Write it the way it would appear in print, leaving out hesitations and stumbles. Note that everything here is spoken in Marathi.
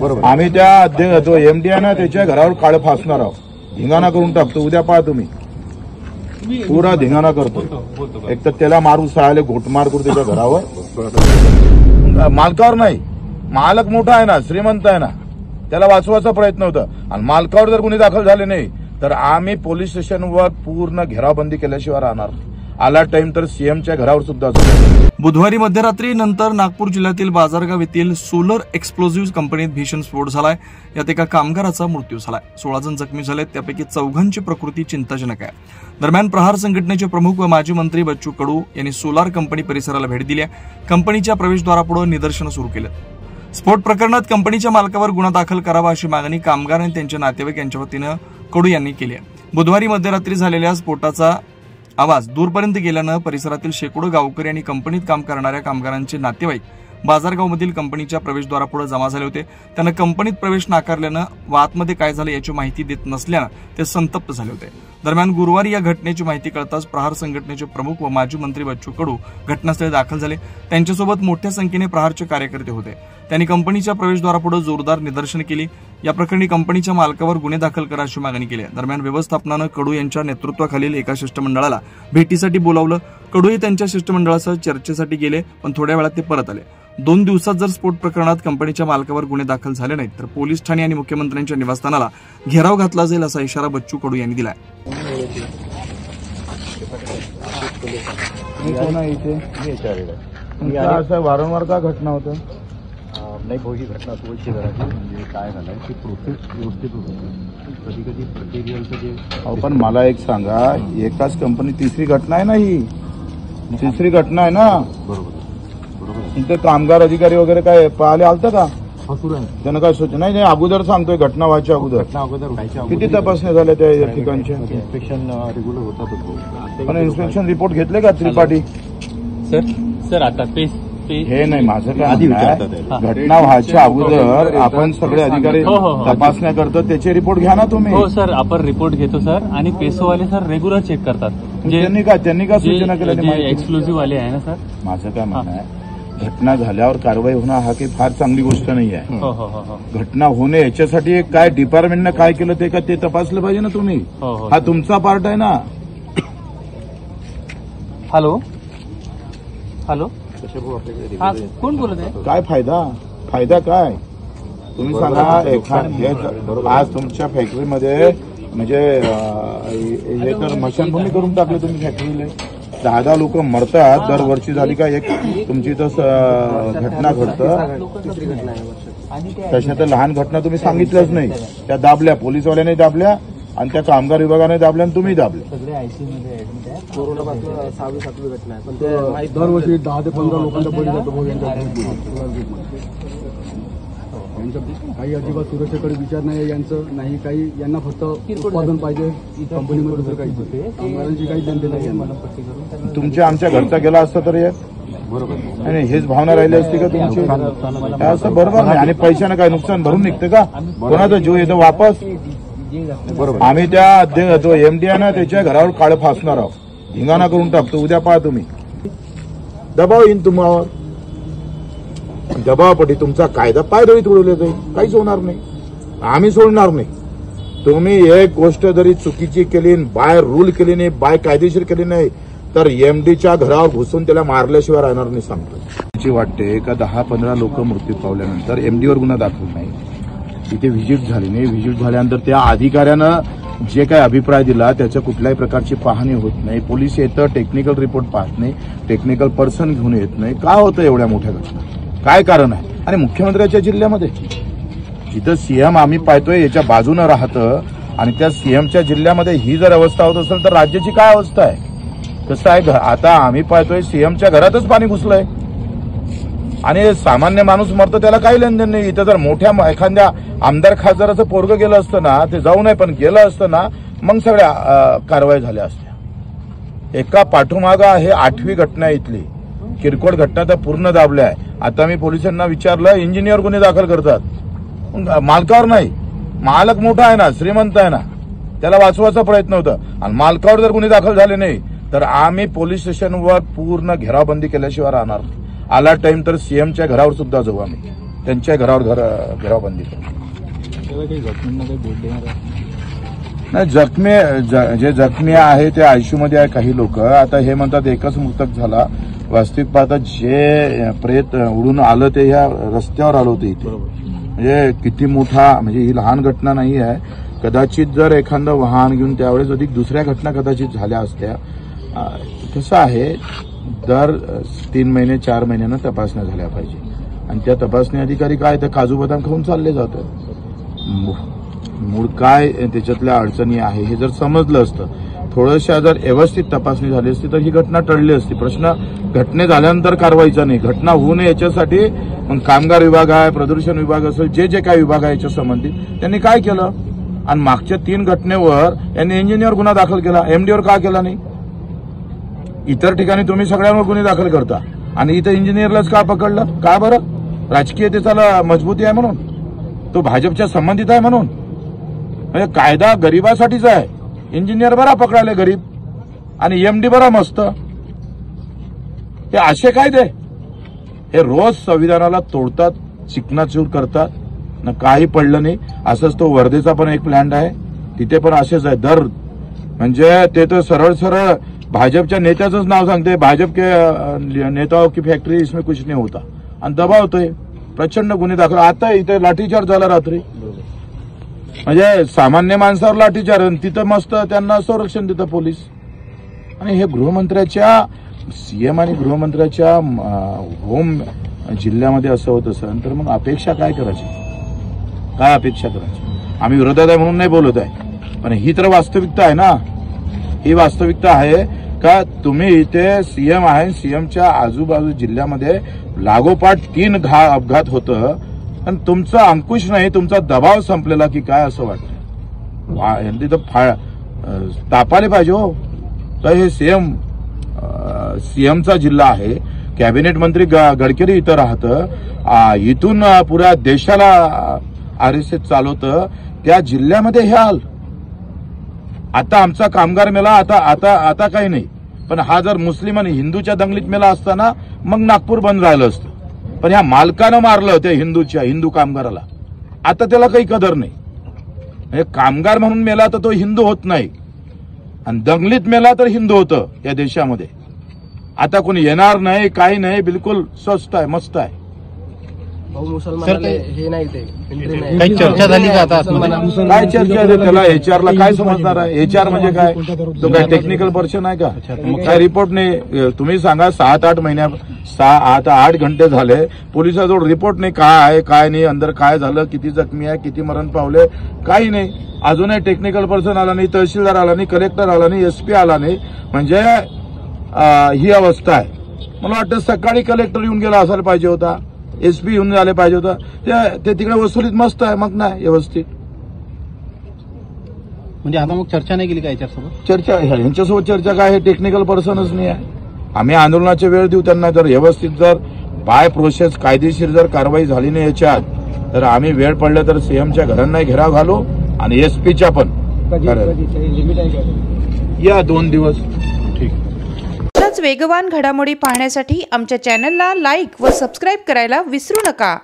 बरोबर. आम्ही त्या जो एमडी आहे ना त्याच्या घरावर काळ फासणार आहोत, धिंगाणा करून टाकतो. उद्या पहा तुम्ही, पुरा धिंगाणा करतो. एक तर त्याला मारू सहायला घोटमार करू त्याच्या घरावर, मालकावर नाही. मालक मोठा आहे ना, श्रीमंत आहे ना, त्याला वाचवायचा प्रयत्न होता. आणि मालकावर जर गुन्हे दाखल झाले नाही तर आम्ही पोलीस स्टेशनवर पूर्ण घेराबंदी केल्याशिवाय राहणार. आला टाइम तर सीएमच्या घरावर सुद्धा जाऊ. बुधवारी मध्यरात्री नंतर नागपूर जिल्ह्यातील बाजारगाव येथील सोलर एक्सप्लोजिव्ह कंपनीत भीषण स्फोट झालाय. यात एका कामगाराचा मृत्यू झालाय. 16 जण जखमी झालेत, त्यापैकी 4 प्रकृती चिंताजनक आहे. दरम्यान प्रहार संघटनेचे प्रमुख व माजी मंत्री बच्चू कडू यांनी सोलार कंपनी परिसराला भेट दिली. कंपनीच्या प्रवेशद्वारापुढे निदर्शनं सुरू केलं. स्फोट प्रकरणात कंपनीच्या मालकावर गुन्हा दाखल करावा अशी मागणी कामगार आणि त्यांचे नातेवाईक यांच्या वतीनं कडू यांनी केली आहे. बुधवारी मध्यरात्री झालेल्या स्फोटाचा आवाज दूरपर्यंत गेल्यानं परिसरातील शेकडो गावकरी आणि कंपनीत काम करणाऱ्या कामगारांचे नातेवाईक बाजारगावमधील कंपनीच्या प्रवेशद्वारापुढे जमा झाले होते. त्यांना कंपनीत प्रवेश नाकारल्यानं व आतमध्ये काय झालं याची माहिती देत नसल्यानं ते संतप्त झाले होते. दरम्यान गुरुवारी या घटनेची माहिती कळताच प्रहार संघटनेचे प्रमुख व माजी मंत्री बच्चू कडू घटनास्थळी दाखल झाले. त्यांच्यासोबत मोठ्या संख्येने प्रहारचे कार्यकर्ते होते. त्यांनी कंपनीच्या प्रवेशद्वारापुढे जोरदार निदर्शने केली. या प्रकरणी कंपनीच्या मालकावर गुन्हे दाखल करा अशी मागणी केली. दरम्यान व्यवस्थापनानं कडू यांच्या नेतृत्वाखालील एका शिष्टमंडळाला भेटीसाठी बोलावलं. कडू हे त्यांच्या शिष्टमंडळासह चर्चेसाठी गेले, पण थोड्या वेळात ते परत आले. 2 दिवसात जर स्फोट प्रकरणात कंपनीच्या मालकावर गुन्हे दाखल झाले नाहीत तर पोलीस ठाणे आणि मुख्यमंत्र्यांच्या निवासस्थानाला घेराव घातला जाईल असा इशारा बच्चू कडू यांनी दिलाय. वारंवार का घटना होतं नाही भाऊ, ही घटना तुळशी घराची म्हणजे काय झालंय की प्रोसेस व्यवस्थित होत. कधी कधी मटेरियलचं जे पण मला एक सांगा, एकाच कंपनी तिसरी घटना आहे ना, ही तिसरी घटना आहे ना. बरोबर. इथे कामगार अधिकारी वगैरे काय पाहिले आलतं का? सुरू आहे. त्यांना काय सूचना नाही? अगोदर सांगतोय, घटना व्हायच्या अगोदर किती तपासण्या झाल्या त्या ठिकाणच्या? इन्स्पेक्शन रेग्युलर होतात. पण इन्स्पेक्शन रिपोर्ट घेतले का त्रिपाठी? सर आता हे नाही माझं काय, घटना व्हायच्या अगोदर आपण सगळे अधिकारी तपासण्या करतो, त्याचे रिपोर्ट घ्या ना तुम्ही. हो सर, आपण रिपोर्ट घेतो सर. आणि पेसोवाले सर रेग्युलर चेक करतात. त्यांनी का सूचना केल्या? एक्सक्लुझिव्ह वाले आहे ना सर. माझं काय म्हणणं आहे, घटना झाल्यावर कारवाई होणं हा काही फार चांगली गोष्ट नाही आहे. घटना होणे याच्यासाठी काय डिपार्टमेंटनं काय केलं ते तपासलं पाहिजे ना तुम्ही. हा तुमचा पार्ट आहे ना. हॅलो, कोण बोलत आहे? काय फायदा काय तुम्ही सांगा. आज तुमच्या फॅक्टरीमध्ये म्हणजे हे तर मशानभूमी करून टाकले तुम्ही फॅक्टरीला. 10 लोक मरतात दरवर्षी. झाली का एक तुमची तर घटना घडतं? तशा तर लहान घटना तुम्ही सांगितल्याच नाही. त्या दाबल्या, पोलीसवाल्याने दाबल्या आणि त्या कामगार विभागाने दाबल्या आणि तुम्ही दाबले. सगळे आयसीयूमध्ये ऍडमिट आहे. कोरोनापासून 6वी-7वी घटना आहे. पण ते दरवर्षी 10 ते 15 लोकांचा बळी जातो. काही अजिबात सुरक्षेकडे विचार नाही यांचं नाही. काही यांना फक्त उत्पादन पाहिजे कंपनीमध्ये, दुसरं काही कामगारांची काही जनते नाही. तुमच्या आमच्या घरचा गेला असता तर बरोबर आणि हेच भावना राहिली असती का तुमची? असं बरोबर नाही. आणि पैशानं काय नुकसान भरून निघतं का? कोणाचा जीव येतो वापस? बरोबर. आम्ही त्या जो एमडी आहे ना त्याच्या घरावर काळ फासणार आहोत, धिंगाणा करून टाकतो. उद्या पहा तुम्ही, दबाव येईन तुम्हावर. दबावापोटी तुमचा कायदा पायदळी तुडवले जाईल. काहीच होणार नाही. आम्ही सोडणार नाही. तुम्ही एक गोष्ट जरी चुकीची केली, बाय रूल केली नाही, बाय कायदेशीर केली नाही तर एमडीच्या घरावर घुसून त्याला मारल्याशिवाय राहणार नाही सांगतो. वाटते का 10-15 लोक मृत्यू पावल्यानंतर एमडीवर गुन्हा दाखल नाही, तिथे व्हिजिट झाली नाही. व्हिजिट झाल्यानंतर त्या अधिकाऱ्यानं जे काही अभिप्राय दिला त्याच्या कुठल्याही प्रकारची पाहणी होत नाही. पोलीस येतं, टेक्निकल रिपोर्ट पाहत नाही, टेक्निकल पर्सन घेऊन येत नाही. का होतं एवढ्या मोठ्या घटना? काय कारण आहे? आणि मुख्यमंत्र्याच्या जिल्ह्यामध्ये जिथं सीएम आम्ही पाहतोय याच्या बाजूनं राहतं आणि त्या सीएमच्या जिल्ह्यामध्ये ही जर अवस्था होत असेल तर राज्याची काय अवस्था आहे? कसं आहे, आता आम्ही पाहतोय सीएमच्या घरातच पाणी घुसलंय आणि सामान्य माणूस मरतो त्याला काही लेनदेन नाही. इथं जर मोठ्या एखाद्या आमदार खासदाराचं पोरगं गेलं असतं ना, ते जाऊ नये पण गेलं असतं ना, मग सगळ्या कारवाई झाल्या असत्या. एका पाठोमागा हे 8वी घटना आहे इथली. किरकोळ घटना तर पूर्ण दाबल्या आहे. आता मी पोलिसांना विचारलं, इंजिनियर गुन्हे दाखल करतात, मालकावर नाही. मालक मोठा आहे ना, श्रीमंत आहे ना, त्याला वाचवायचा प्रयत्न होता. आणि मालकावर जर गुन्हे दाखल झाले नाही तर आम्ही पोलीस स्टेशनवर पूर्ण घेराबंदी केल्याशिवाय राहणार. आला टाइम तर सीएमच्या घरावर सुद्धा जाऊ आम्ही. त्यांच्या घरावर घेरावबंदी करू. नाही, जे जखमी आहे ते आयसीयू मध्ये आहे काही लोक. आता हे म्हणतात एकच मृतक झाला. वास्तविक पाहता जे प्रेत उडून आलं ते ह्या रस्त्यावर आलं होतं इथे. म्हणजे किती मोठा, म्हणजे ही लहान घटना नाही आहे. कदाचित जर एखादं वाहन घेऊन त्यावेळेस अधिक दुसऱ्या घटना कदाचित झाल्या असत्या. कसं आहे, दर 3 महिने 4 महिन्यानं तपासण्या झाल्या पाहिजे. आणि त्या तपासणी अधिकारी काय तर काजू बदाम खाऊन चालले जातात. मूळ काय त्याच्यातल्या अडचणी आहे हे जर समजलं असतं, थोडंशा जर व्यवस्थित तपासणी झाली असती तर ही घटना टळली असती. प्रश्न घटने झाल्यानंतर कारवाईचा नाही, घटना होऊ नये याच्यासाठी मग कामगार विभाग आहे, प्रदूषण विभाग असेल, जे काही विभाग आहे याच्या संबंधित त्यांनी काय केलं. आणि मागच्या 3 घटनेवर यांनी इंजिनियर गुन्हा दाखल केला, एमडीवर का केला नाही. इतर ठिकाणी तुम्ही सगळ्यांवर गुन्हे दाखल करता आणि इथं इंजिनियरलाच का पकडलं, का बरं. राजकीय त्याला मजबूती आहे म्हणून, तो भाजपच्या संबंधित आहे म्हणून. म्हणजे कायदा गरिबासाठीच आहे. इंजिनियर बरा पकडायला गरीब आणि एमडी बरा मस्त. हे असे कायदे हे रोज संविधानाला तोडतात, चिकनाचूर करतात. न काही पडलं नाही. असंच तो वर्धेचा पण एक प्लॅन्ट आहे, तिथे पण असेच आहे. दर म्हणजे ते तर सरळ सरळ भाजपच्या नेत्याचंच नाव सांगते, भाजप के नेताओं की फॅक्टरी इसमें कुछ नहीं होता. आणि दबावतोय, प्रचंड गुन्हे दाखल. आता इथे लाठीचार्ज झाला रात्री. म्हणजे सामान्य माणसावर लाठीचार्ज, तिथं मस्त त्यांना संरक्षण देतं पोलीस. आणि हे गृहमंत्र्याच्या, सीएम आणि गृहमंत्र्याच्या होम जिल्ह्यामध्ये असं होत असेल तर मग अपेक्षा काय करायची, काय अपेक्षा करायची. आम्ही विरोधात आहे म्हणून नाही बोलत आहे, पण ही तर वास्तविकता आहे ना. ही वास्तविकता आहे का तुम्ही इथे सीएम आहे, सीएमच्या आजूबाजू जिल्ह्यामध्ये लागोपाठ 3 अपघात होतं आणि तुमचा अंकुश नाही, तुमचा दबाव संपलेला की काय असं वाटतं. यांनी तर तापाले पाहिजे हो. तर हे सीएमचा जिल्हा आहे, कॅबिनेट मंत्री गडकरी इथं राहतं, इथून पुऱ्या देशाला आरएसएस चालवतं, त्या जिल्ह्यामध्ये हे हाल. आता आमचा कामगार मेला, आता काही नाही. पण हा जर मुस्लिम आणि हिंदूच्या दंगलीत मेला असताना मग नागपूर बंद राहिलं असतं. पण ह्या मालकानं मारलं त्या हिंदू कामगाराला. आता त्याला काही कदर नाही. म्हणजे कामगार म्हणून मेला तर तो हिंदू होत नाही, आणि दंगलीत मेला तर हिंदू होतं या देशामध्ये. आता कोणी येणार नाही, काही नाही, बिलकुल स्वस्त आहे, मस्त आहे. हे नाही ते काही चर्चा झाली का आता? काय चर्चा आहे त्याला? एचआरला काय समजणार आहे? एचआर म्हणजे काय? तो काय टेक्निकल पर्सन आहे का? काय रिपोर्ट नाही. तुम्ही सांगा 7-8 महिन्या 8 घंटे झाले, पोलिसाजवळ रिपोर्ट नाही, काय आहे काय नाही, अंदर काय झालं, किती जखमी आहे, किती मरण पावले, काही नाही. अजूनही टेक्निकल पर्सन आला नाही, तहसीलदार आला नाही, कलेक्टर आला नाही, एसपी आला नाही. म्हणजे ही अवस्था आहे. मला वाटतं सकाळी कलेक्टर येऊन गेला असायला पाहिजे होता, एसपी येऊन आले पाहिजे होता. ते तिकडे वसुलीत मस्त आहे, मग नाही व्यवस्थित. म्हणजे आता मग चर्चा नाही केली का याच्यासोबत? चर्चा यांच्यासोबत चर्चा काय? हे टेक्निकल पर्सनच नाही आहे. आम्ही आंदोलनाची वेळ देऊ त्यांना. जर व्यवस्थित जर बाय प्रोसेस कायदेशीर जर कारवाई झाली नाही याच्यात, तर आम्ही वेळ पडलं तर सीएमच्या घरांनाही घेराव घालू आणि एसपीच्या पण. या 2 दिवस. वेगवान घडामोडी पाहण्यासाठी आमच्या चॅनलला लाईक व सबस्क्राईब करायला विसरू नका.